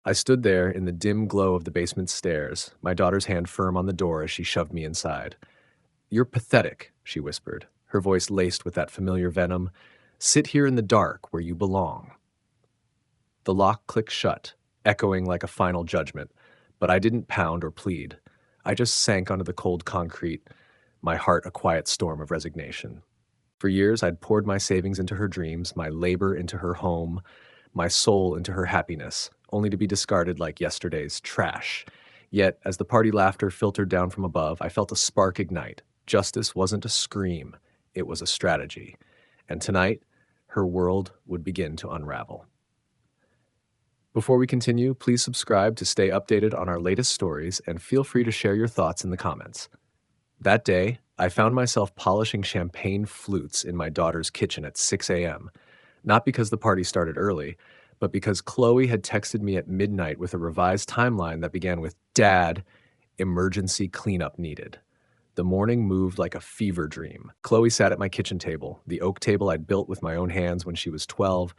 I stood there in the dim glow of the basement stairs, my daughter's hand firm on the door as she shoved me inside. "You're pathetic," she whispered, her voice laced with that familiar venom. "Sit here in the dark where you belong." The lock clicked shut, echoing like a final judgment, but I didn't pound or plead. I just sank onto the cold concrete, my heart a quiet storm of resignation. For years, I'd poured my savings into her dreams, my labor into her home, my soul into her happiness, only to be discarded like yesterday's trash. Yet, as the party laughter filtered down from above, I felt a spark ignite. Justice wasn't a scream, it was a strategy. And tonight, her world would begin to unravel. Before we continue, please subscribe to stay updated on our latest stories and feel free to share your thoughts in the comments. That day, I found myself polishing champagne flutes in my daughter's kitchen at 6 a.m., not because the party started early, but because Chloe had texted me at midnight with a revised timeline that began with, "Dad, emergency cleanup needed." The morning moved like a fever dream. Chloe sat at my kitchen table, the oak table I'd built with my own hands when she was 12,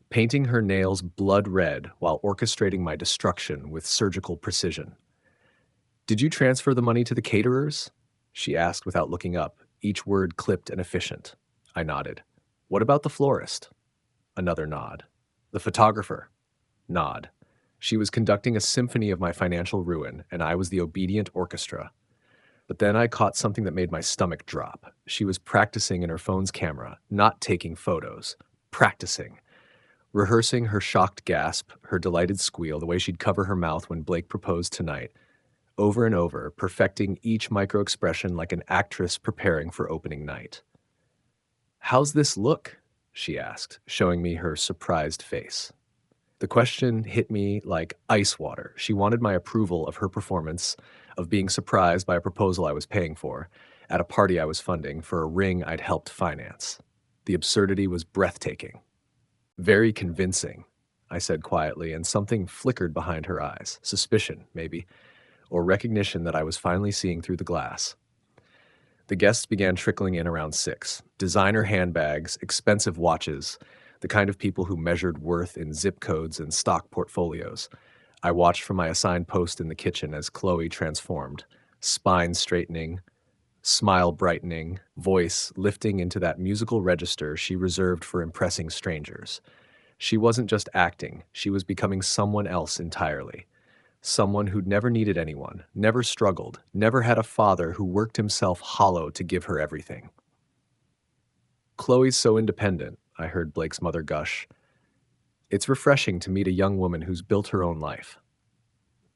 painting her nails blood red while orchestrating my destruction with surgical precision. "Did you transfer the money to the caterers?" she asked without looking up, each word clipped and efficient. I nodded. "What about the florist?" Another nod. "The photographer?" Nod. She was conducting a symphony of my financial ruin, and I was the obedient orchestra. But then I caught something that made my stomach drop. She was practicing in her phone's camera, not taking photos. Practicing. Rehearsing her shocked gasp, her delighted squeal, the way she'd cover her mouth when Blake proposed tonight. Over and over, perfecting each micro-expression like an actress preparing for opening night. "How's this look?" she asked, showing me her surprised face. The question hit me like ice water. She wanted my approval of her performance, of being surprised by a proposal I was paying for, at a party I was funding, for a ring I'd helped finance. The absurdity was breathtaking. "Very convincing," I said quietly, and something flickered behind her eyes. Suspicion, maybe, or recognition that I was finally seeing through the glass. The guests began trickling in around 6. Designer handbags, expensive watches, the kind of people who measured worth in zip codes and stock portfolios. I watched from my assigned post in the kitchen as Chloe transformed, spine straightening, smile brightening, voice lifting into that musical register she reserved for impressing strangers. She wasn't just acting, she was becoming someone else entirely. Someone who'd never needed anyone, never struggled, never had a father who worked himself hollow to give her everything. "Chloe's so independent," I heard Blake's mother gush. "It's refreshing to meet a young woman who's built her own life."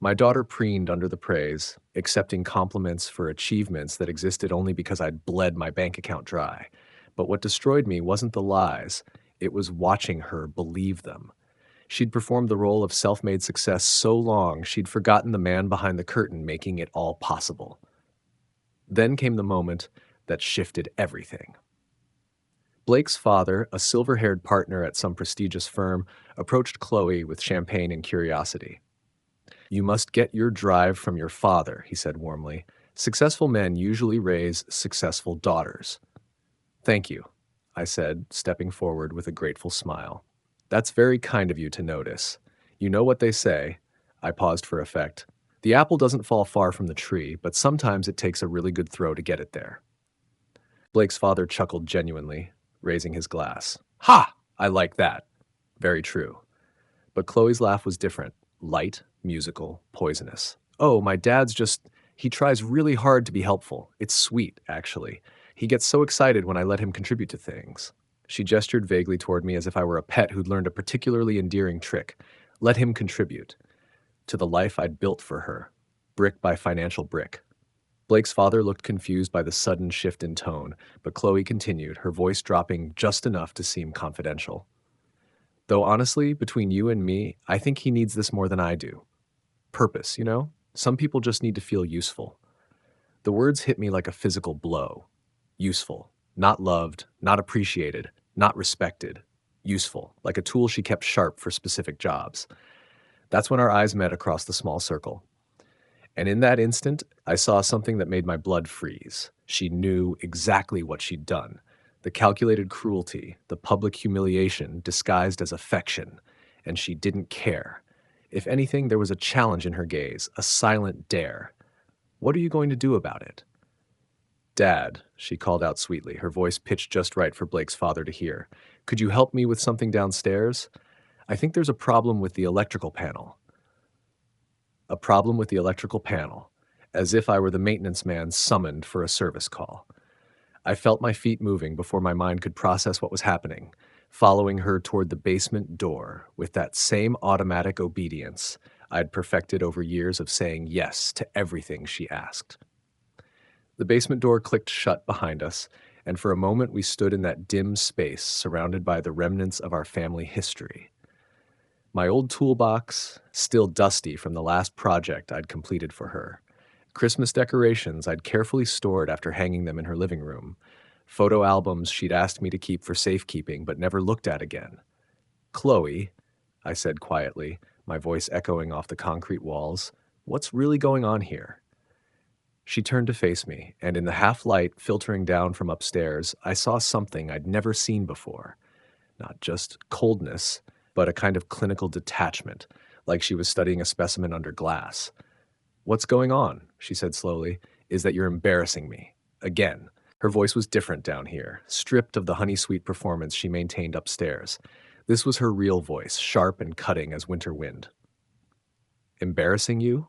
My daughter preened under the praise, accepting compliments for achievements that existed only because I'd bled my bank account dry. But what destroyed me wasn't the lies, it was watching her believe them. She'd performed the role of self-made success so long she'd forgotten the man behind the curtain making it all possible. Then came the moment that shifted everything. Blake's father, a silver-haired partner at some prestigious firm, approached Chloe with champagne and curiosity. "You must get your drive from your father," he said warmly. "Successful men usually raise successful daughters." "Thank you," I said, stepping forward with a grateful smile. "That's very kind of you to notice. You know what they say." I paused for effect. "The apple doesn't fall far from the tree, but sometimes it takes a really good throw to get it there." Blake's father chuckled genuinely, raising his glass. "Ha! I like that." Very true. But Chloe's laugh was different. Light, musical, poisonous. "Oh, my dad's he tries really hard to be helpful. It's sweet, actually. He gets so excited when I let him contribute to things." She gestured vaguely toward me as if I were a pet who'd learned a particularly endearing trick. Let him contribute to the life I'd built for her, brick by financial brick. Blake's father looked confused by the sudden shift in tone, but Chloe continued, her voice dropping just enough to seem confidential. "Though honestly, between you and me, I think he needs this more than I do. Purpose, you know? Some people just need to feel useful." The words hit me like a physical blow. Useful. Not loved, not appreciated, not respected. Useful, like a tool she kept sharp for specific jobs. That's when our eyes met across the small circle. And in that instant, I saw something that made my blood freeze. She knew exactly what she'd done. The calculated cruelty, the public humiliation disguised as affection, and she didn't care. If anything, there was a challenge in her gaze, a silent dare. What are you going to do about it? Dad, she called out sweetly, her voice pitched just right for Blake's father to hear. Could you help me with something downstairs? I think there's a problem with the electrical panel. A problem with the electrical panel, as if I were the maintenance man summoned for a service call. I felt my feet moving before my mind could process what was happening, following her toward the basement door with that same automatic obedience I'd perfected over years of saying yes to everything she asked. The basement door clicked shut behind us, and for a moment we stood in that dim space surrounded by the remnants of our family history. My old toolbox, still dusty from the last project I'd completed for her. Christmas decorations I'd carefully stored after hanging them in her living room. Photo albums she'd asked me to keep for safekeeping but never looked at again. Chloe, I said quietly, my voice echoing off the concrete walls, what's really going on here? She turned to face me, and in the half-light filtering down from upstairs, I saw something I'd never seen before. Not just coldness, but a kind of clinical detachment, like she was studying a specimen under glass. What's going on, she said slowly, is that you're embarrassing me. Again. Her voice was different down here, stripped of the honey-sweet performance she maintained upstairs. This was her real voice, sharp and cutting as winter wind. Embarrassing you?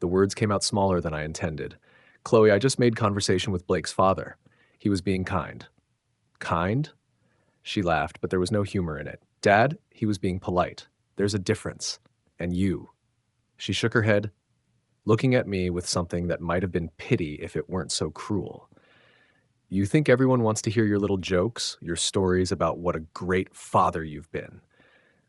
The words came out smaller than I intended. Chloe, I just made conversation with Blake's father. He was being kind. Kind? She laughed, but there was no humor in it. Dad, he was being polite. There's a difference. And you. She shook her head, looking at me with something that might have been pity if it weren't so cruel. You think everyone wants to hear your little jokes, your stories about what a great father you've been.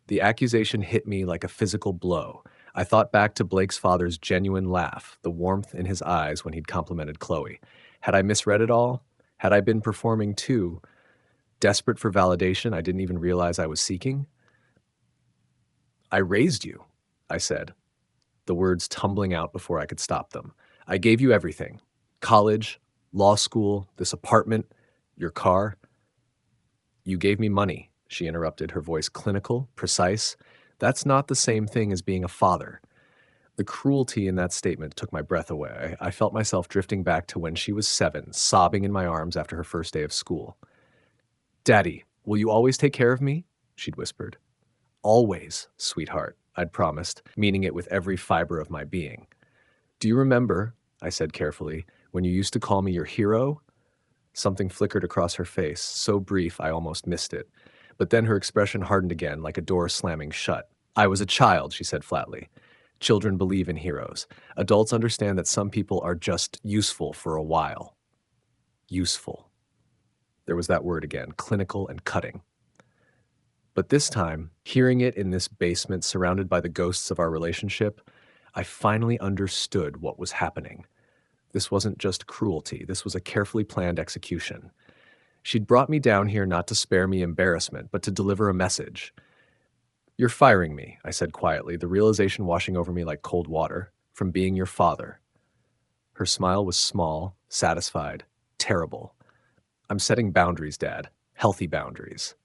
The accusation hit me like a physical blow. I thought back to Blake's father's genuine laugh, the warmth in his eyes when he'd complimented Chloe. Had I misread it all? Had I been performing too, desperate for validation I didn't even realize I was seeking? I raised you, I said, the words tumbling out before I could stop them. I gave you everything. College, law school, this apartment, your car. You gave me money, she interrupted, her voice clinical, precise. That's not the same thing as being a father. The cruelty in that statement took my breath away. I felt myself drifting back to when she was 7, sobbing in my arms after her first day of school. Daddy, will you always take care of me? She'd whispered. Always, sweetheart, I'd promised, meaning it with every fiber of my being. Do you remember, I said carefully, when you used to call me your hero? Something flickered across her face, so brief I almost missed it. But then her expression hardened again, like a door slamming shut. I was a child, she said flatly. Children believe in heroes. Adults understand that some people are just useful for a while. Useful. There was that word again, clinical and cutting. But this time, hearing it in this basement surrounded by the ghosts of our relationship, I finally understood what was happening. This wasn't just cruelty, this was a carefully planned execution. She'd brought me down here not to spare me embarrassment, but to deliver a message. You're firing me, I said quietly, the realization washing over me like cold water, from being your father. Her smile was small, satisfied, terrible. I'm setting boundaries, Dad. Healthy boundaries.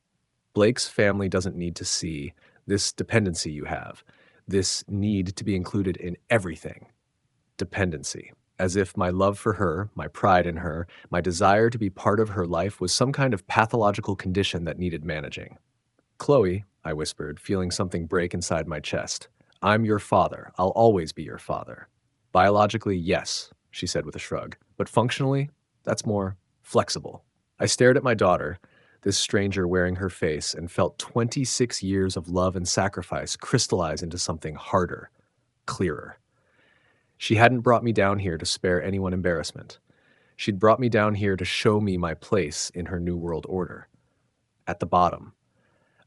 Blake's family doesn't need to see this dependency you have, this need to be included in everything. Dependency. As if my love for her, my pride in her, my desire to be part of her life was some kind of pathological condition that needed managing. Chloe, I whispered, feeling something break inside my chest. I'm your father. I'll always be your father. Biologically, yes, she said with a shrug. But functionally, that's more flexible. I stared at my daughter, this stranger wearing her face, and felt 26 years of love and sacrifice crystallize into something harder, clearer. She hadn't brought me down here to spare anyone embarrassment. She'd brought me down here to show me my place in her new world order. At the bottom,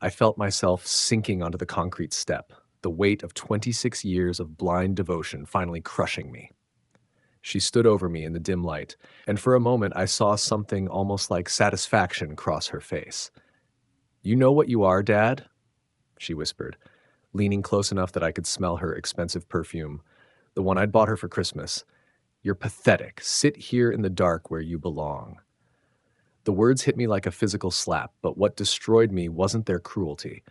I felt myself sinking onto the concrete step, the weight of 26 years of blind devotion finally crushing me. She stood over me in the dim light, and for a moment I saw something almost like satisfaction cross her face. You know what you are, Dad? She whispered, leaning close enough that I could smell her expensive perfume, the one I'd bought her for Christmas. You're pathetic. Sit here in the dark where you belong. The words hit me like a physical slap, but what destroyed me wasn't their cruelty.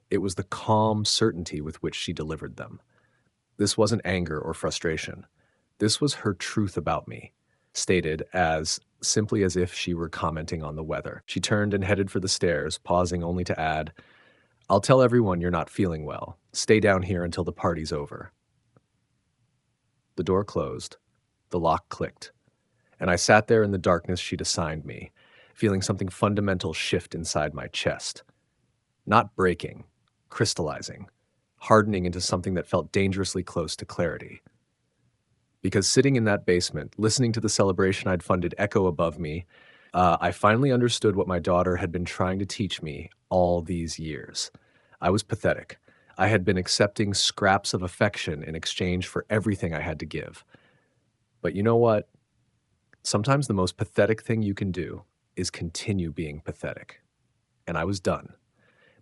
It was the calm certainty with which she delivered them. This wasn't anger or frustration. This was her truth about me, stated as simply as if she were commenting on the weather. She turned and headed for the stairs, pausing only to add, "I'll tell everyone you're not feeling well. Stay down here until the party's over." The door closed. The lock clicked. And I sat there in the darkness she'd assigned me, feeling something fundamental shift inside my chest. Not breaking, crystallizing, hardening into something that felt dangerously close to clarity. Because sitting in that basement, listening to the celebration I'd funded echo above me, I finally understood what my daughter had been trying to teach me all these years. I was pathetic. I had been accepting scraps of affection in exchange for everything I had to give. But you know what? Sometimes the most pathetic thing you can do is continue being pathetic. And I was done.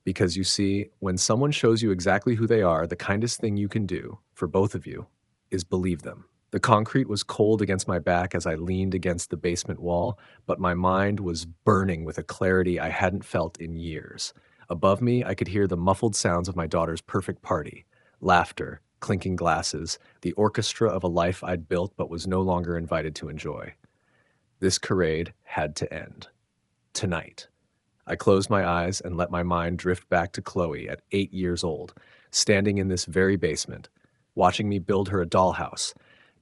Because you see, when someone shows you exactly who they are, the kindest thing you can do, for both of you, is believe them. The concrete was cold against my back as I leaned against the basement wall, but my mind was burning with a clarity I hadn't felt in years. Above me, I could hear the muffled sounds of my daughter's perfect party. Laughter, clinking glasses, the orchestra of a life I'd built but was no longer invited to enjoy. This charade had to end. Tonight. I closed my eyes and let my mind drift back to Chloe at 8 years old, standing in this very basement, watching me build her a dollhouse.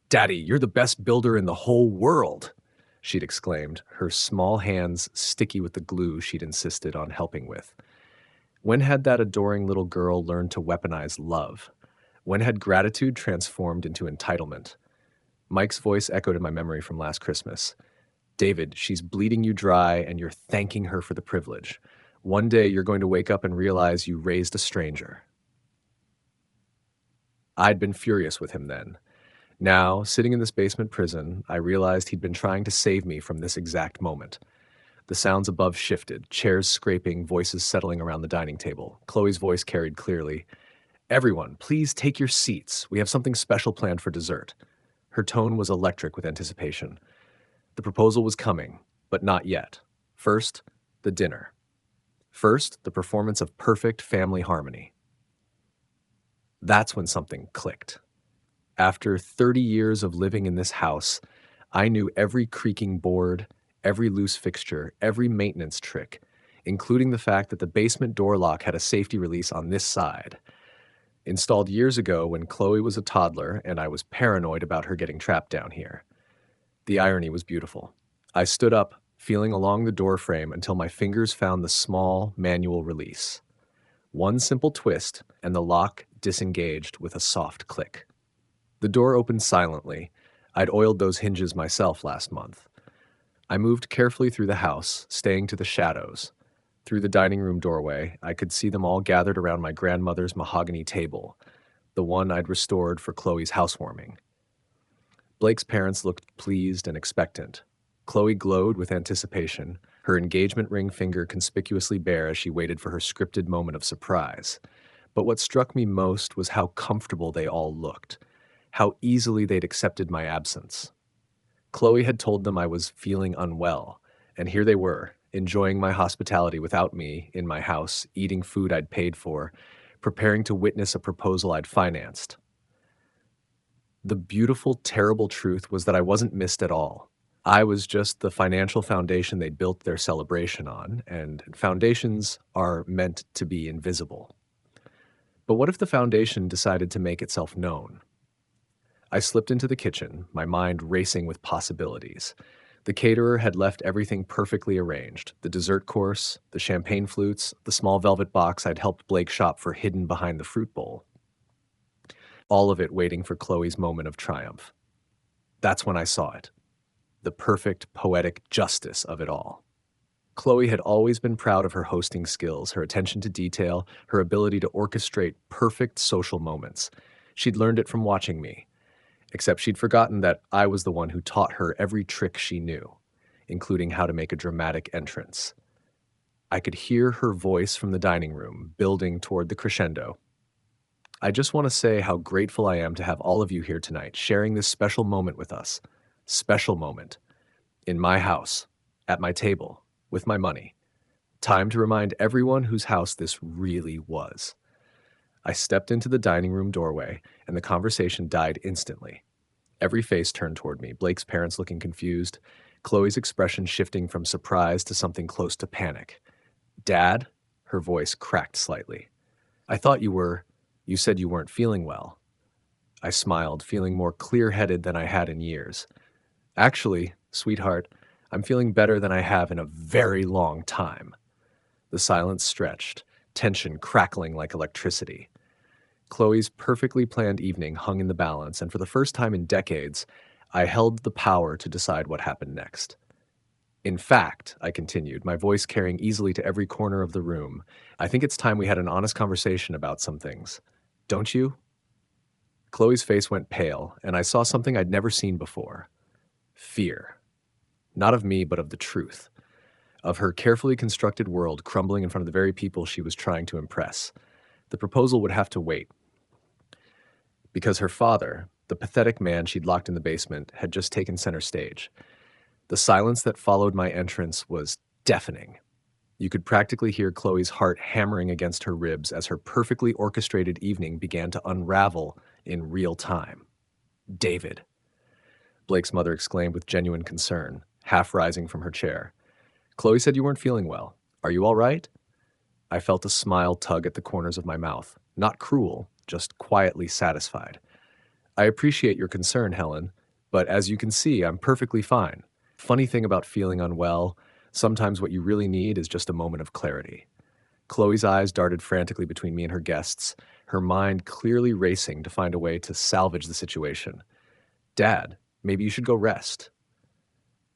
"Daddy, you're the best builder in the whole world," she'd exclaimed, her small hands sticky with the glue she'd insisted on helping with. When had that adoring little girl learned to weaponize love? When had gratitude transformed into entitlement? Mike's voice echoed in my memory from last Christmas. "David, she's bleeding you dry and you're thanking her for the privilege. One day you're going to wake up and realize you raised a stranger." I'd been furious with him then. Now, sitting in this basement prison, I realized he'd been trying to save me from this exact moment. The sounds above shifted, chairs scraping, voices settling around the dining table. Chloe's voice carried clearly, "Everyone, please take your seats. We have something special planned for dessert." Her tone was electric with anticipation. The proposal was coming, but not yet. First, the dinner. First, the performance of perfect family harmony. That's when something clicked. After 30 years of living in this house, I knew every creaking board, every loose fixture, every maintenance trick, including the fact that the basement door lock had a safety release on this side. Installed years ago when Chloe was a toddler and I was paranoid about her getting trapped down here. The irony was beautiful. I stood up, feeling along the door frame until my fingers found the small manual release. One simple twist, and the lock disengaged with a soft click. The door opened silently. I'd oiled those hinges myself last month. I moved carefully through the house, staying to the shadows. Through the dining room doorway, I could see them all gathered around my grandmother's mahogany table, the one I'd restored for Chloe's housewarming. Blake's parents looked pleased and expectant. Chloe glowed with anticipation, her engagement ring finger conspicuously bare as she waited for her scripted moment of surprise. But what struck me most was how comfortable they all looked, how easily they'd accepted my absence. Chloe had told them I was feeling unwell, and here they were, enjoying my hospitality without me, in my house, eating food I'd paid for, preparing to witness a proposal I'd financed. The beautiful, terrible truth was that I wasn't missed at all. I was just the financial foundation they'd built their celebration on, and foundations are meant to be invisible. But what if the foundation decided to make itself known? I slipped into the kitchen, my mind racing with possibilities. The caterer had left everything perfectly arranged. The dessert course, the champagne flutes, the small velvet box I'd helped Blake shop for hidden behind the fruit bowl. All of it waiting for Chloe's moment of triumph. That's when I saw it. The perfect, poetic justice of it all. Chloe had always been proud of her hosting skills, her attention to detail, her ability to orchestrate perfect social moments. She'd learned it from watching me. Except she'd forgotten that I was the one who taught her every trick she knew, including how to make a dramatic entrance. I could hear her voice from the dining room, building toward the crescendo. "I just want to say how grateful I am to have all of you here tonight, sharing this special moment with us. Special moment. In my house, at my table, with my money. Time to remind everyone whose house this really was. I stepped into the dining room doorway, and the conversation died instantly. Every face turned toward me, Blake's parents looking confused, Chloe's expression shifting from surprise to something close to panic. Dad? Her voice cracked slightly. I thought you said you weren't feeling well. I smiled, feeling more clear-headed than I had in years. Actually, sweetheart, I'm feeling better than I have in a very long time. The silence stretched, tension crackling like electricity. Chloe's perfectly planned evening hung in the balance, and for the first time in decades, I held the power to decide what happened next. In fact, I continued, my voice carrying easily to every corner of the room, I think it's time we had an honest conversation about some things. Don't you? Chloe's face went pale, and I saw something I'd never seen before. Fear. Not of me, but of the truth. Of her carefully constructed world crumbling in front of the very people she was trying to impress. The proposal would have to wait. Because her father, the pathetic man she'd locked in the basement, had just taken center stage. The silence that followed my entrance was deafening. You could practically hear Chloe's heart hammering against her ribs as her perfectly orchestrated evening began to unravel in real time. David, Blake's mother exclaimed with genuine concern, half rising from her chair. Chloe said you weren't feeling well. Are you all right? I felt a smile tug at the corners of my mouth. Not cruel, just quietly satisfied. I appreciate your concern, Helen, but as you can see, I'm perfectly fine. Funny thing about feeling unwell, sometimes what you really need is just a moment of clarity. Chloe's eyes darted frantically between me and her guests, her mind clearly racing to find a way to salvage the situation. Dad, maybe you should go rest.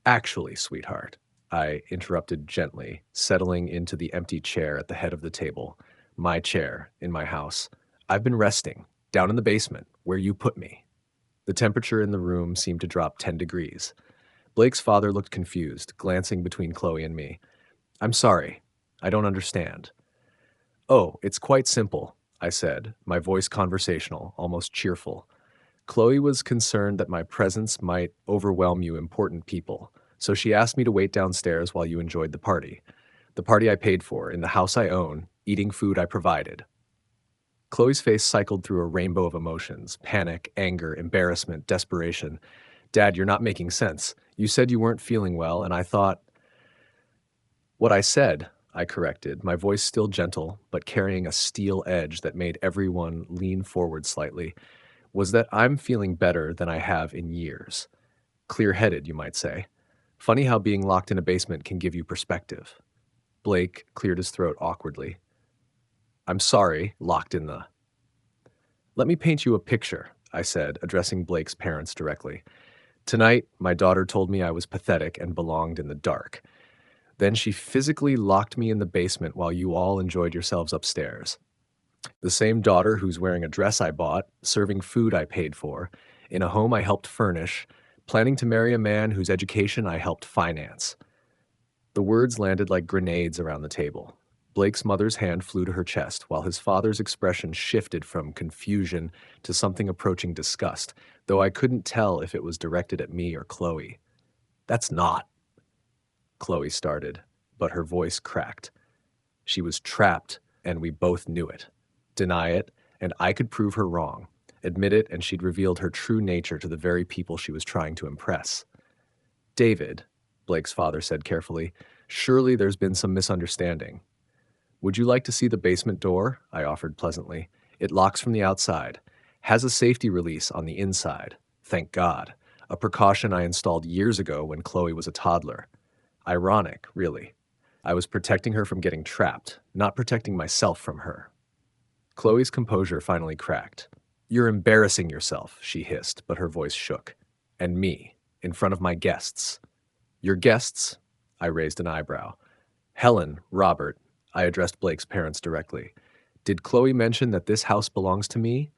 Actually, sweetheart, I interrupted gently, settling into the empty chair at the head of the table, my chair in my house. I've been resting, down in the basement, where you put me. The temperature in the room seemed to drop 10 degrees. Blake's father looked confused, glancing between Chloe and me. I'm sorry. I don't understand. Oh, it's quite simple, I said, my voice conversational, almost cheerful. Chloe was concerned that my presence might overwhelm you important people, so she asked me to wait downstairs while you enjoyed the party. The party I paid for, in the house I own, eating food I provided. Chloe's face cycled through a rainbow of emotions, panic, anger, embarrassment, desperation. Dad, you're not making sense. You said you weren't feeling well, and I thought... What I said, I corrected, my voice still gentle, but carrying a steel edge that made everyone lean forward slightly, was that I'm feeling better than I have in years. Clear-headed, you might say. Funny how being locked in a basement can give you perspective. Blake cleared his throat awkwardly. I'm sorry, locked in the... Let me paint you a picture, I said, addressing Blake's parents directly. Tonight, my daughter told me I was pathetic and belonged in the dark. Then she physically locked me in the basement while you all enjoyed yourselves upstairs. The same daughter who's wearing a dress I bought, serving food I paid for, in a home I helped furnish, planning to marry a man whose education I helped finance. The words landed like grenades around the table. Blake's mother's hand flew to her chest, while his father's expression shifted from confusion to something approaching disgust, though I couldn't tell if it was directed at me or Chloe. That's not... Chloe started, but her voice cracked. She was trapped, and we both knew it. Deny it, and I could prove her wrong. Admit it, and she'd revealed her true nature to the very people she was trying to impress. David, Blake's father said carefully, surely there's been some misunderstanding. Would you like to see the basement door? I offered pleasantly. It locks from the outside. Has a safety release on the inside. Thank God. A precaution I installed years ago when Chloe was a toddler. Ironic, really. I was protecting her from getting trapped, not protecting myself from her. Chloe's composure finally cracked. You're embarrassing yourself, she hissed, but her voice shook. And me, in front of my guests. Your guests? I raised an eyebrow. Helen, Robert, I addressed Blake's parents directly. Did Chloe mention that this house belongs to me?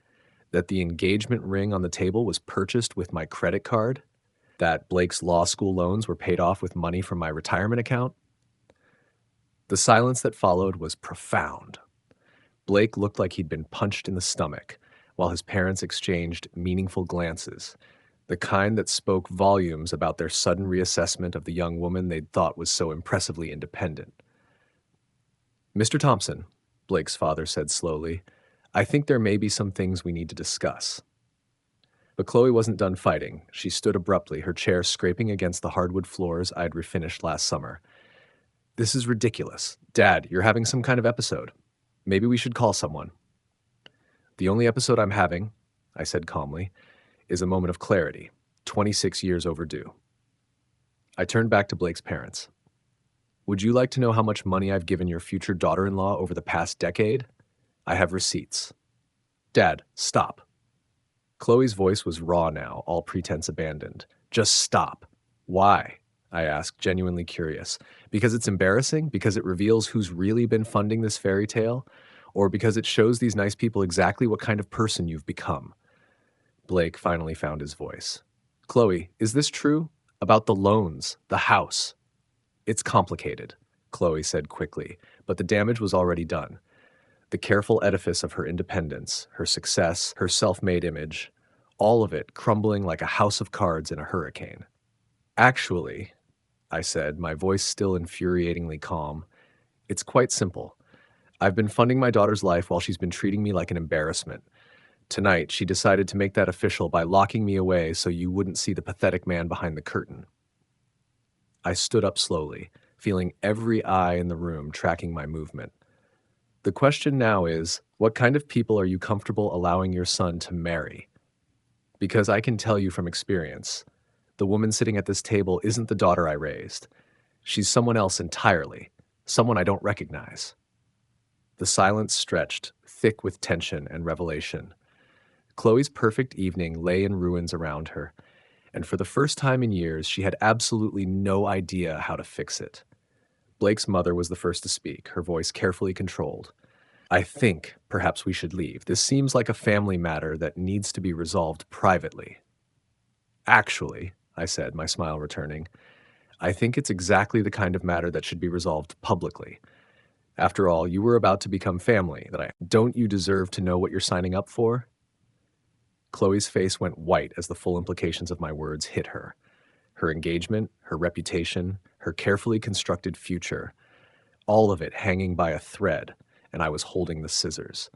That the engagement ring on the table was purchased with my credit card? That Blake's law school loans were paid off with money from my retirement account? The silence that followed was profound. Blake looked like he'd been punched in the stomach, while his parents exchanged meaningful glances, the kind that spoke volumes about their sudden reassessment of the young woman they'd thought was so impressively independent. Mr. Thompson, Blake's father said slowly, I think there may be some things we need to discuss. But Chloe wasn't done fighting. She stood abruptly, her chair scraping against the hardwood floors I'd refinished last summer. This is ridiculous. Dad, you're having some kind of episode. Maybe we should call someone. The only episode I'm having, I said calmly, is a moment of clarity, 26 years overdue. I turned back to Blake's parents. Would you like to know how much money I've given your future daughter-in-law over the past decade? I have receipts. Dad, stop. Chloe's voice was raw now, all pretense abandoned. Just stop. Why? I asked, genuinely curious. Because it's embarrassing? Because it reveals who's really been funding this fairy tale? Or because it shows these nice people exactly what kind of person you've become? Blake finally found his voice. Chloe, is this true? About the loans, the house? It's complicated, Chloe said quickly, but the damage was already done. The careful edifice of her independence, her success, her self-made image, all of it crumbling like a house of cards in a hurricane. Actually, I said, my voice still infuriatingly calm, it's quite simple. I've been funding my daughter's life while she's been treating me like an embarrassment. Tonight, she decided to make that official by locking me away so you wouldn't see the pathetic man behind the curtain. I stood up slowly, feeling every eye in the room tracking my movement. The question now is, what kind of people are you comfortable allowing your son to marry? Because I can tell you from experience, the woman sitting at this table isn't the daughter I raised. She's someone else entirely, someone I don't recognize. The silence stretched, thick with tension and revelation. Chloe's perfect evening lay in ruins around her, and for the first time in years, she had absolutely no idea how to fix it. Blake's mother was the first to speak, her voice carefully controlled. I think perhaps we should leave. This seems like a family matter that needs to be resolved privately. Actually, I said, my smile returning, I think it's exactly the kind of matter that should be resolved publicly. After all, you were about to become family. Don't you deserve to know what you're signing up for? Chloe's face went white as the full implications of my words hit her. Her engagement, her reputation, her carefully constructed future, all of it hanging by a thread, and I was holding the scissors.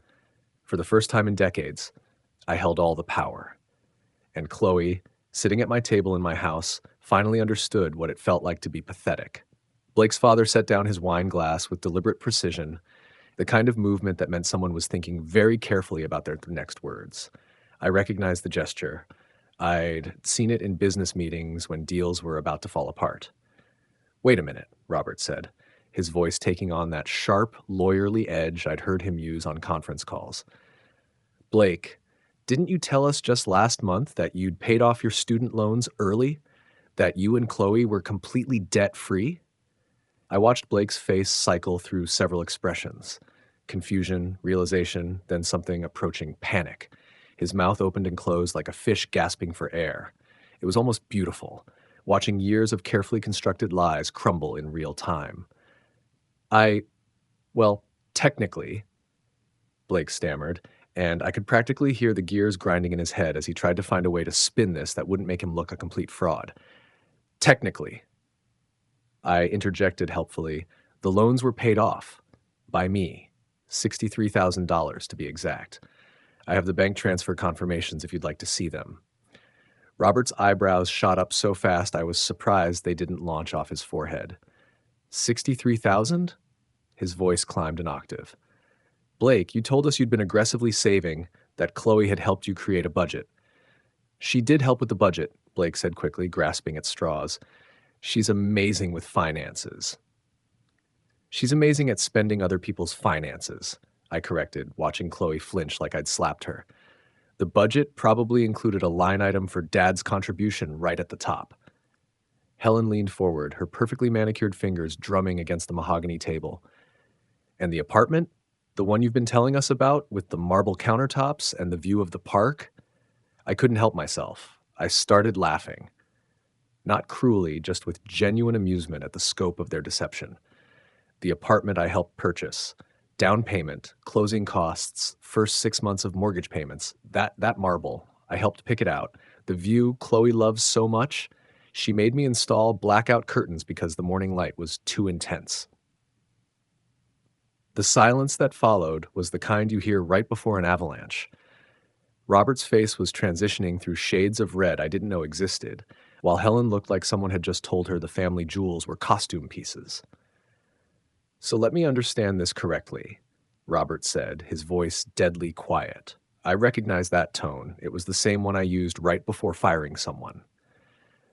For the first time in decades, I held all the power. And Chloe, sitting at my table in my house, finally understood what it felt like to be pathetic. Blake's father set down his wine glass with deliberate precision, the kind of movement that meant someone was thinking very carefully about their next words. I recognized the gesture. I'd seen it in business meetings when deals were about to fall apart. Wait a minute, Robert said, his voice taking on that sharp, lawyerly edge I'd heard him use on conference calls. Blake, didn't you tell us just last month that you'd paid off your student loans early? That you and Chloe were completely debt-free? I watched Blake's face cycle through several expressions. Confusion, realization, then something approaching panic. His mouth opened and closed like a fish gasping for air. It was almost beautiful, watching years of carefully constructed lies crumble in real time. Well, technically, Blake stammered, and I could practically hear the gears grinding in his head as he tried to find a way to spin this that wouldn't make him look a complete fraud. Technically, I interjected helpfully, the loans were paid off. By me. $63,000 to be exact. I have the bank transfer confirmations if you'd like to see them. Robert's eyebrows shot up so fast I was surprised they didn't launch off his forehead. 63,000? His voice climbed an octave. Blake, you told us you'd been aggressively saving, that Chloe had helped you create a budget. She did help with the budget, Blake said quickly, grasping at straws. She's amazing with finances. She's amazing at spending other people's finances, I corrected, watching Chloe flinch like I'd slapped her. The budget probably included a line item for Dad's contribution right at the top. Helen leaned forward, her perfectly manicured fingers drumming against the mahogany table. And the apartment? The one you've been telling us about, with the marble countertops and the view of the park? I couldn't help myself. I started laughing. Not cruelly, just with genuine amusement at the scope of their deception. The apartment I helped purchase, down payment, closing costs, first 6 months of mortgage payments, that marble, I helped pick it out. The view Chloe loves so much, she made me install blackout curtains because the morning light was too intense. The silence that followed was the kind you hear right before an avalanche. Robert's face was transitioning through shades of red I didn't know existed, while Helen looked like someone had just told her the family jewels were costume pieces. "So let me understand this correctly," Robert said, his voice deadly quiet. I recognize that tone. It was the same one I used right before firing someone.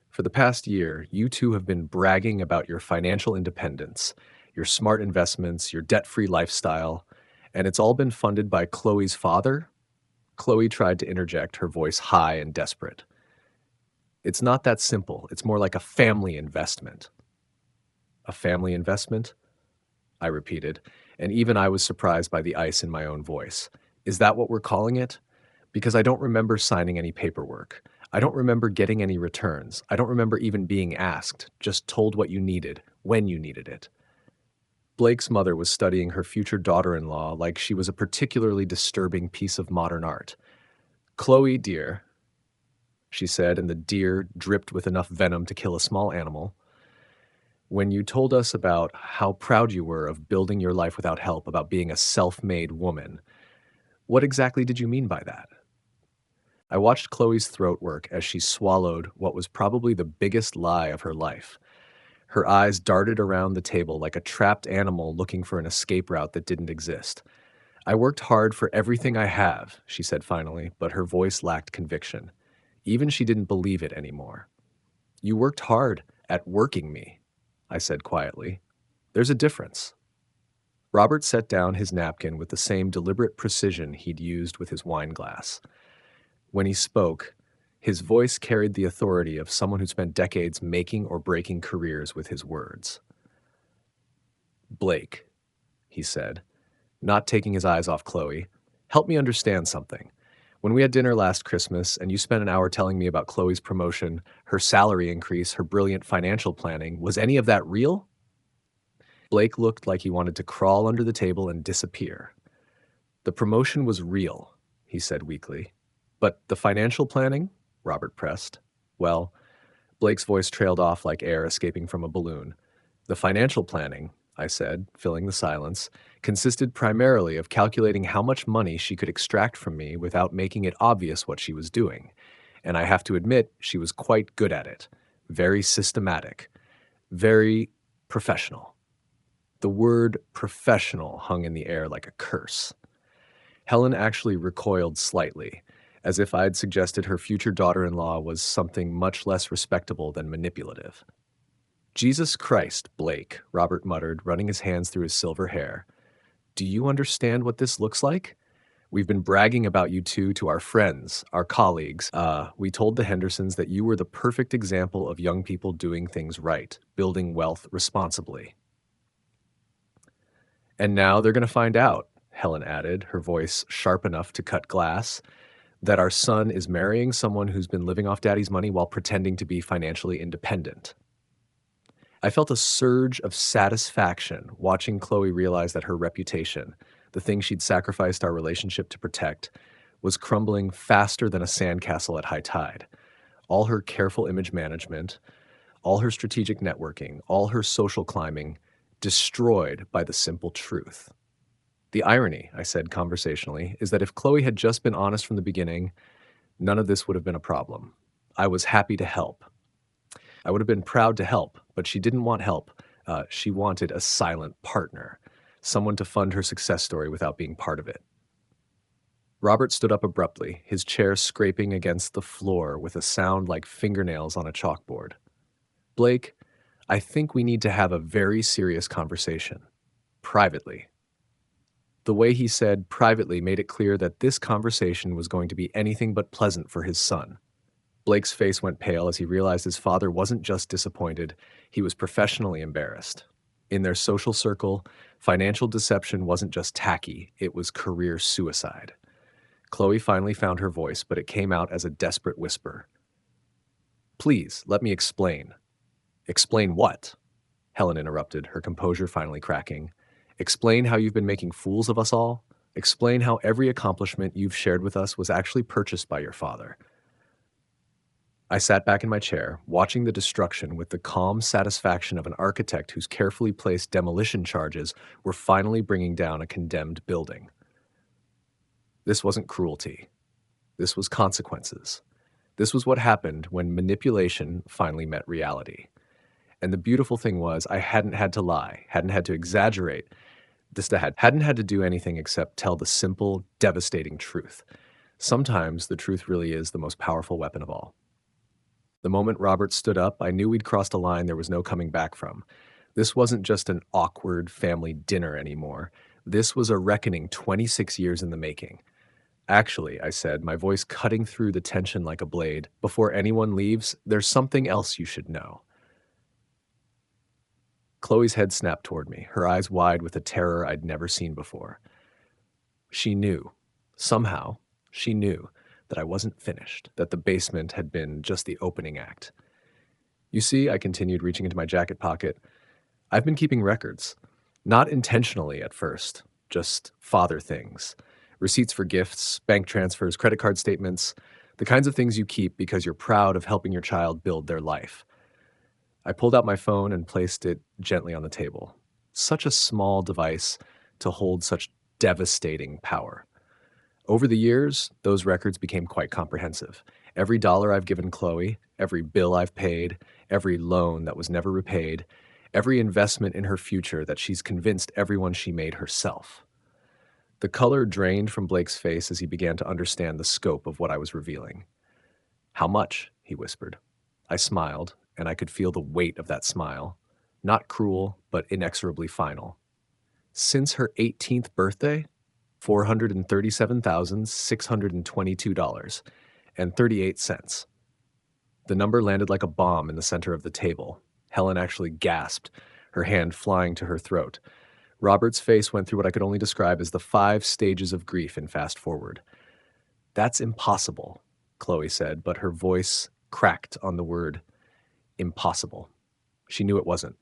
"For the past year, you two have been bragging about your financial independence, your smart investments, your debt-free lifestyle, and it's all been funded by Chloe's father?" Chloe tried to interject, her voice high and desperate. "It's not that simple. It's more like a family investment." "A family investment?" I repeated, and even I was surprised by the ice in my own voice. "Is that what we're calling it? Because I don't remember signing any paperwork. I don't remember getting any returns. I don't remember even being asked, just told what you needed, when you needed it." Blake's mother was studying her future daughter-in-law like she was a particularly disturbing piece of modern art. "Chloe, dear," she said, and the deer dripped with enough venom to kill a small animal, "when you told us about how proud you were of building your life without help, about being a self-made woman, what exactly did you mean by that?" I watched Chloe's throat work as she swallowed what was probably the biggest lie of her life. Her eyes darted around the table like a trapped animal looking for an escape route that didn't exist. "I worked hard for everything I have," she said finally, but her voice lacked conviction. Even she didn't believe it anymore. "You worked hard at working me," I said quietly. "There's a difference." Robert set down his napkin with the same deliberate precision he'd used with his wine glass. When he spoke, his voice carried the authority of someone who spent decades making or breaking careers with his words. "Blake," he said, not taking his eyes off Chloe, "help me understand something. When we had dinner last Christmas and you spent an hour telling me about Chloe's promotion, her salary increase, her brilliant financial planning, was any of that real?" Blake looked like he wanted to crawl under the table and disappear. "The promotion was real," he said weakly. "But the financial planning?" Robert pressed. "Well," Blake's voice trailed off like air escaping from a balloon. "The financial planning," I said, filling the silence, "consisted primarily of calculating how much money she could extract from me without making it obvious what she was doing. And I have to admit, she was quite good at it. Very systematic. Very professional." The word professional hung in the air like a curse. Helen actually recoiled slightly, as if I'd suggested her future daughter-in-law was something much less respectable than manipulative. "Jesus Christ, Blake," Robert muttered, running his hands through his silver hair. "Do you understand what this looks like? We've been bragging about you two to our friends, our colleagues. We told the Hendersons that you were the perfect example of young people doing things right, building wealth responsibly. And now they're going to find out," Helen added, her voice sharp enough to cut glass, "that our son is marrying someone who's been living off daddy's money while pretending to be financially independent." I felt a surge of satisfaction watching Chloe realize that her reputation, the thing she'd sacrificed our relationship to protect, was crumbling faster than a sandcastle at high tide. All her careful image management, all her strategic networking, all her social climbing, destroyed by the simple truth. "The irony," I said conversationally, "is that if Chloe had just been honest from the beginning, none of this would have been a problem. I was happy to help. I would have been proud to help, but she didn't want help. She wanted a silent partner, someone to fund her success story without being part of it." Robert stood up abruptly, his chair scraping against the floor with a sound like fingernails on a chalkboard. "Blake, I think we need to have a very serious conversation. Privately." The way he said privately made it clear that this conversation was going to be anything but pleasant for his son. Blake's face went pale as he realized his father wasn't just disappointed, he was professionally embarrassed. In their social circle, financial deception wasn't just tacky, it was career suicide. Chloe finally found her voice, but it came out as a desperate whisper. "Please, let me explain." "Explain what?" Helen interrupted, her composure finally cracking. "Explain how you've been making fools of us all? Explain how every accomplishment you've shared with us was actually purchased by your father." I sat back in my chair, watching the destruction with the calm satisfaction of an architect whose carefully placed demolition charges were finally bringing down a condemned building. This wasn't cruelty. This was consequences. This was what happened when manipulation finally met reality. And the beautiful thing was, I hadn't had to lie, hadn't had to exaggerate, hadn't had to do anything except tell the simple, devastating truth. Sometimes the truth really is the most powerful weapon of all. The moment Robert stood up, I knew we'd crossed a line there was no coming back from. This wasn't just an awkward family dinner anymore. This was a reckoning 26 years in the making. Actually, I said, my voice cutting through the tension like a blade, before anyone leaves, there's something else you should know. Chloe's head snapped toward me, her eyes wide with a terror I'd never seen before. She knew. Somehow, she knew that I wasn't finished, that the basement had been just the opening act. You see, I continued, reaching into my jacket pocket, I've been keeping records. Not intentionally at first, just father things. Receipts for gifts, bank transfers, credit card statements, the kinds of things you keep because you're proud of helping your child build their life. I pulled out my phone and placed it gently on the table. Such a small device to hold such devastating power. Over the years, those records became quite comprehensive. Every dollar I've given Chloe, every bill I've paid, every loan that was never repaid, every investment in her future that she's convinced everyone she made herself. The color drained from Blake's face as he began to understand the scope of what I was revealing. "How much?" he whispered. I smiled, and I could feel the weight of that smile. Not cruel, but inexorably final. Since her 18th birthday, $437,622.38. The number landed like a bomb in the center of the table. Helen actually gasped, her hand flying to her throat. Robert's face went through what I could only describe as the 5 stages of grief in Fast Forward. "That's impossible," Chloe said, but her voice cracked on the word impossible. She knew it wasn't.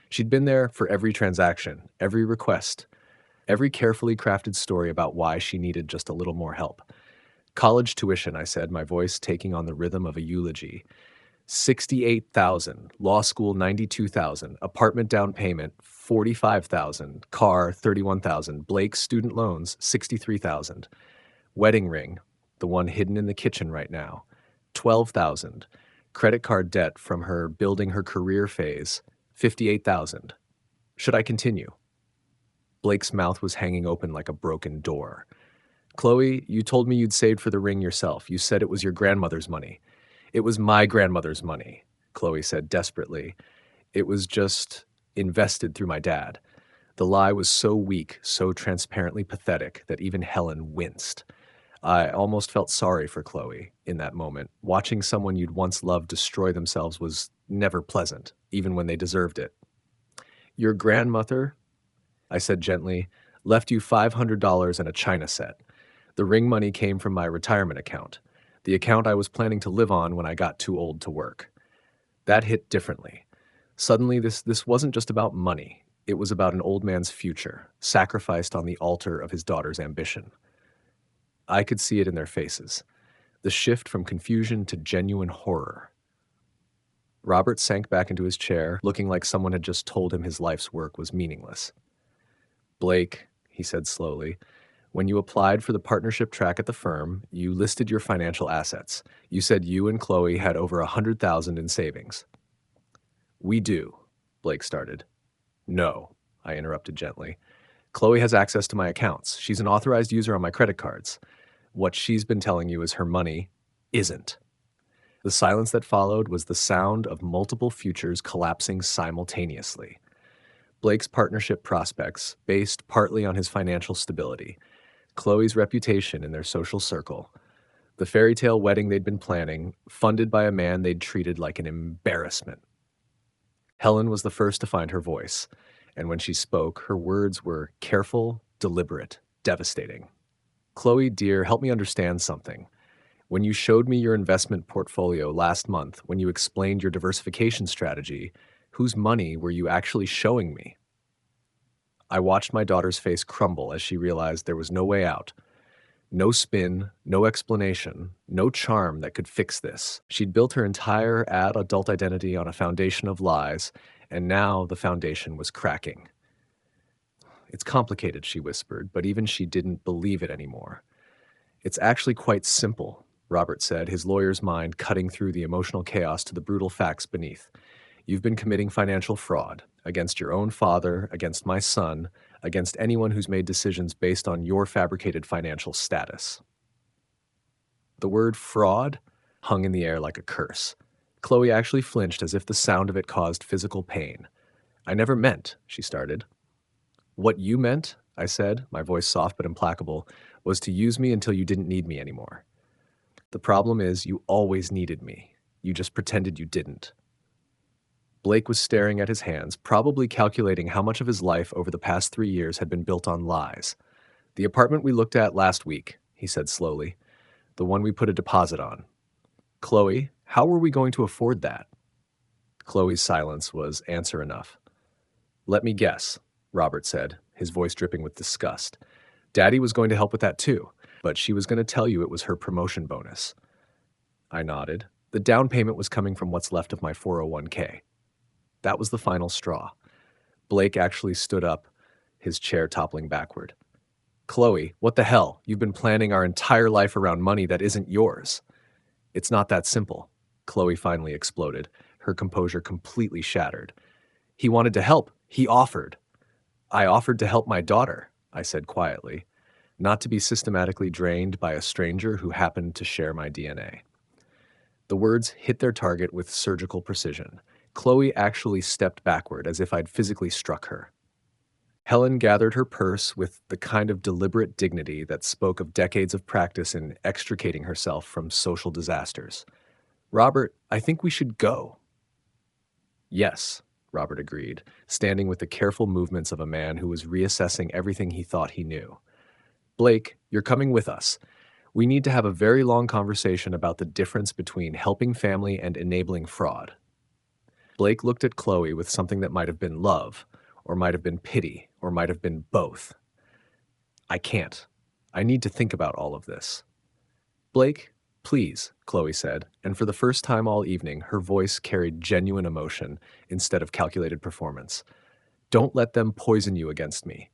She'd been there for every transaction, every request, every carefully crafted story about why she needed just a little more help. "College tuition," I said, my voice taking on the rhythm of a eulogy. 68,000, law school 92,000, apartment down payment 45,000, car 31,000, Blake's student loans 63,000, wedding ring, the one hidden in the kitchen right now, 12,000, credit card debt from her building her career phase 58,000. Should I continue? Blake's mouth was hanging open like a broken door. "Chloe, you told me you'd saved for the ring yourself. You said it was your grandmother's money." "It was my grandmother's money," Chloe said desperately. "It was just invested through my dad." The lie was so weak, so transparently pathetic that even Helen winced. I almost felt sorry for Chloe in that moment. Watching someone you'd once loved destroy themselves was never pleasant, even when they deserved it. "Your grandmother," I said gently, "left you $500 and a china set. The ring money came from my retirement account, the account I was planning to live on when I got too old to work." That hit differently. Suddenly, this wasn't just about money. It was about an old man's future, sacrificed on the altar of his daughter's ambition. I could see it in their faces, the shift from confusion to genuine horror. Robert sank back into his chair, looking like someone had just told him his life's work was meaningless. "Blake," he said slowly, "when you applied for the partnership track at the firm, you listed your financial assets. You said you and Chloe had over 100,000 in savings." "We do," Blake started. "No," I interrupted gently. "Chloe has access to my accounts. She's an authorized user on my credit cards. What she's been telling you is her money isn't." The silence that followed was the sound of multiple futures collapsing simultaneously. Blake's partnership prospects, based partly on his financial stability, Chloe's reputation in their social circle, the fairy tale wedding they'd been planning, funded by a man they'd treated like an embarrassment. Helen was the first to find her voice, and when she spoke, her words were careful, deliberate, devastating. "Chloe, dear, help me understand something. When you showed me your investment portfolio last month, when you explained your diversification strategy, whose money were you actually showing me?" I watched my daughter's face crumble as she realized there was no way out. No spin, no explanation, no charm that could fix this. She'd built her entire adult identity on a foundation of lies, and now the foundation was cracking. It's complicated, she whispered, but even she didn't believe it anymore. It's actually quite simple, Robert said, his lawyer's mind cutting through the emotional chaos to the brutal facts beneath. You've been committing financial fraud against your own father, against my son, against anyone who's made decisions based on your fabricated financial status. The word fraud hung in the air like a curse. Chloe actually flinched as if the sound of it caused physical pain. I never meant, she started. What you meant, I said, my voice soft but implacable, was to use me until you didn't need me anymore. The problem is you always needed me. You just pretended you didn't. Blake was staring at his hands, probably calculating how much of his life over the past 3 years had been built on lies. The apartment we looked at last week, he said slowly. The one we put a deposit on. Chloe, how were we going to afford that? Chloe's silence was answer enough. Let me guess, Robert said, his voice dripping with disgust. Daddy was going to help with that too, but she was going to tell you it was her promotion bonus. I nodded. The down payment was coming from what's left of my 401k. That was the final straw. Blake actually stood up, his chair toppling backward. Chloe, what the hell? You've been planning our entire life around money that isn't yours. It's not that simple, Chloe finally exploded, her composure completely shattered. He wanted to help. He offered. I offered to help my daughter, I said quietly, not to be systematically drained by a stranger who happened to share my DNA. The words hit their target with surgical precision. Chloe actually stepped backward as if I'd physically struck her. Helen gathered her purse with the kind of deliberate dignity that spoke of decades of practice in extricating herself from social disasters. Robert, I think we should go. Yes, Robert agreed, standing with the careful movements of a man who was reassessing everything he thought he knew. Blake, you're coming with us. We need to have a very long conversation about the difference between helping family and enabling fraud. Blake looked at Chloe with something that might have been love, or might have been pity, or might have been both. I can't. I need to think about all of this. Blake, please, Chloe said, and for the first time all evening, her voice carried genuine emotion instead of calculated performance. Don't let them poison you against me.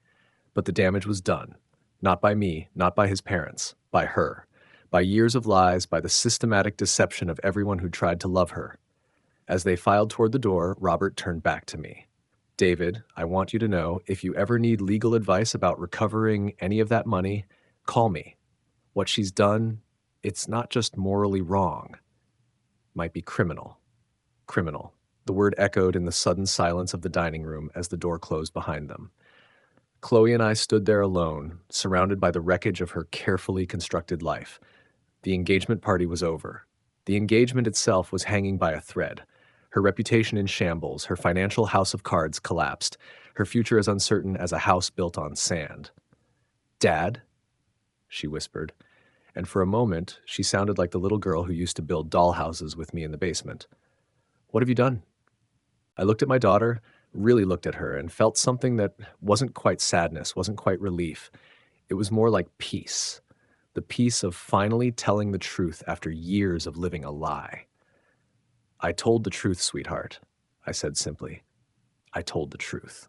But the damage was done. Not by me, not by his parents, by her. By years of lies, by the systematic deception of everyone who tried to love her. As they filed toward the door, Robert turned back to me. David, I want you to know, if you ever need legal advice about recovering any of that money, call me. What she's done, it's not just morally wrong. Might be criminal. Criminal. The word echoed in the sudden silence of the dining room as the door closed behind them. Chloe and I stood there alone, surrounded by the wreckage of her carefully constructed life. The engagement party was over. The engagement itself was hanging by a thread. Her reputation in shambles, her financial house of cards collapsed, her future as uncertain as a house built on sand. Dad? She whispered, and for a moment she sounded like the little girl who used to build dollhouses with me in the basement. What have you done? I looked at my daughter, really looked at her, and felt something that wasn't quite sadness, wasn't quite relief. It was more like peace. The peace of finally telling the truth after years of living a lie. I told the truth, sweetheart, I said simply. I told the truth.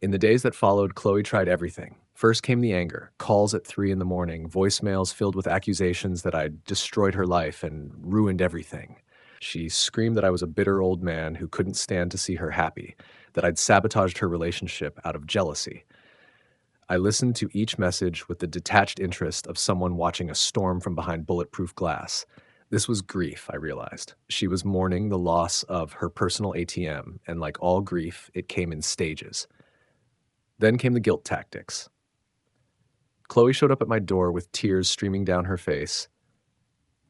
In the days that followed, Chloe tried everything. First came the anger, calls at 3 a.m, voicemails filled with accusations that I'd destroyed her life and ruined everything. She screamed that I was a bitter old man who couldn't stand to see her happy, that I'd sabotaged her relationship out of jealousy. I listened to each message with the detached interest of someone watching a storm from behind bulletproof glass. This was grief, I realized. She was mourning the loss of her personal ATM, and like all grief, it came in stages. Then came the guilt tactics. Chloe showed up at my door with tears streaming down her face,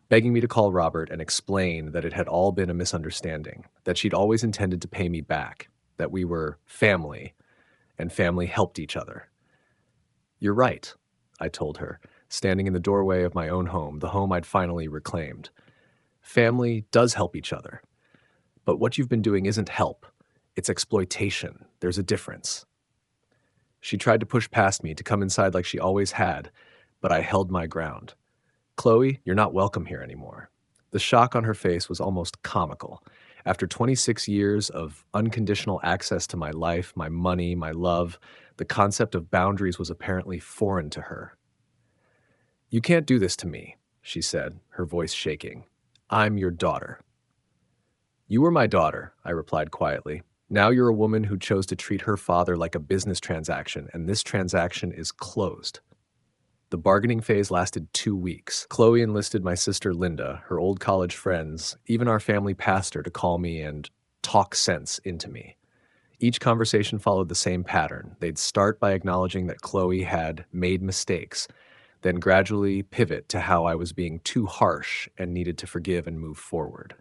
begging me to call Robert and explain that it had all been a misunderstanding, that she'd always intended to pay me back, that we were family, and family helped each other. You're right, I told her, standing in the doorway of my own home, the home I'd finally reclaimed. Family does help each other. But what you've been doing isn't help. It's exploitation. There's a difference. She tried to push past me, to come inside like she always had, but I held my ground. Chloe, you're not welcome here anymore. The shock on her face was almost comical. After 26 years of unconditional access to my life, my money, my love, the concept of boundaries was apparently foreign to her. You can't do this to me, she said, her voice shaking. I'm your daughter. You were my daughter, I replied quietly. Now you're a woman who chose to treat her father like a business transaction, and this transaction is closed. The bargaining phase lasted 2 weeks. Chloe enlisted my sister Linda, her old college friends, even our family pastor to call me and talk sense into me. Each conversation followed the same pattern. They'd start by acknowledging that Chloe had made mistakes, then gradually pivot to how I was being too harsh and needed to forgive and move forward.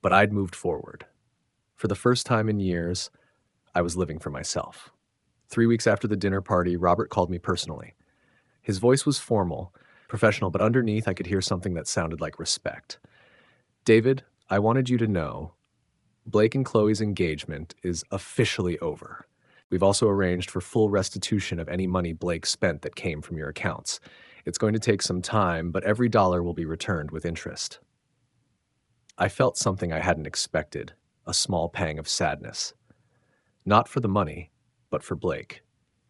But I'd moved forward. For the first time in years, I was living for myself. 3 weeks after the dinner party, Robert called me personally. His voice was formal, professional, but underneath I could hear something that sounded like respect. David, I wanted you to know Blake and Chloe's engagement is officially over. We've also arranged for full restitution of any money Blake spent that came from your accounts. It's going to take some time, but every dollar will be returned with interest. I felt something I hadn't expected, a small pang of sadness. Not for the money, but for Blake.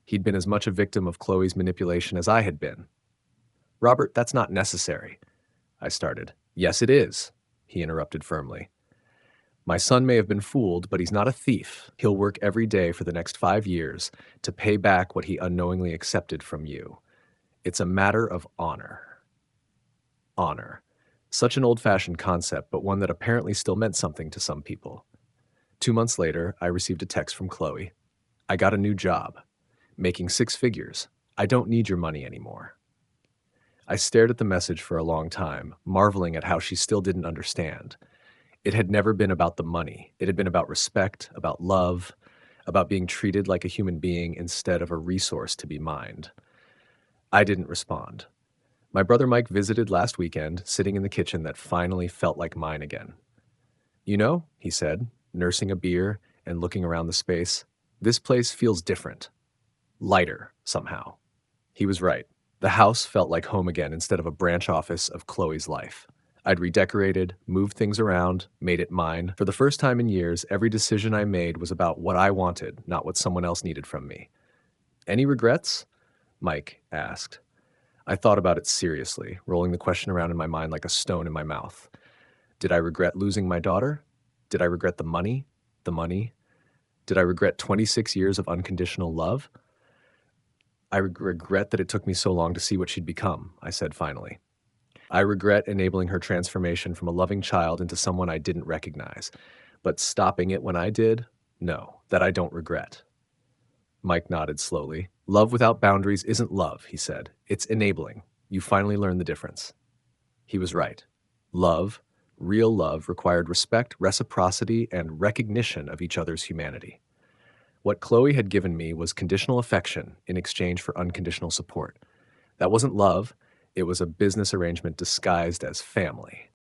He'd been as much a victim of Chloe's manipulation as I had been. Robert, that's not necessary, I started. Yes, it is, he interrupted firmly. My son may have been fooled, but he's not a thief. He'll work every day for the next 5 years to pay back what he unknowingly accepted from you. It's a matter of honor. Honor. Such an old-fashioned concept, but one that apparently still meant something to some people. 2 months later, I received a text from Chloe. I got a new job. Making 6 figures. I don't need your money anymore. I stared at the message for a long time, marveling at how she still didn't understand. It had never been about the money. It had been about respect, about love, about being treated like a human being instead of a resource to be mined. I didn't respond. My brother Mike visited last weekend, sitting in the kitchen that finally felt like mine again. You know, he said, nursing a beer and looking around the space, this place feels different. Lighter, somehow. He was right. The house felt like home again instead of a branch office of Chloe's life. I'd redecorated, moved things around, made it mine. For the first time in years, every decision I made was about what I wanted, not what someone else needed from me. Any regrets? Mike asked. I thought about it seriously, rolling the question around in my mind like a stone in my mouth. Did I regret losing my daughter? Did I regret the money? The money? Did I regret 26 years of unconditional love? I regret that it took me so long to see what she'd become, I said finally. I regret enabling her transformation from a loving child into someone I didn't recognize. But stopping it when I did? No, that I don't regret. Mike nodded slowly. Love without boundaries isn't love, he said. It's enabling. You finally learned the difference. He was right. Love, real love, required respect, reciprocity, and recognition of each other's humanity. What Chloe had given me was conditional affection in exchange for unconditional support. That wasn't love. It was a business arrangement disguised as family.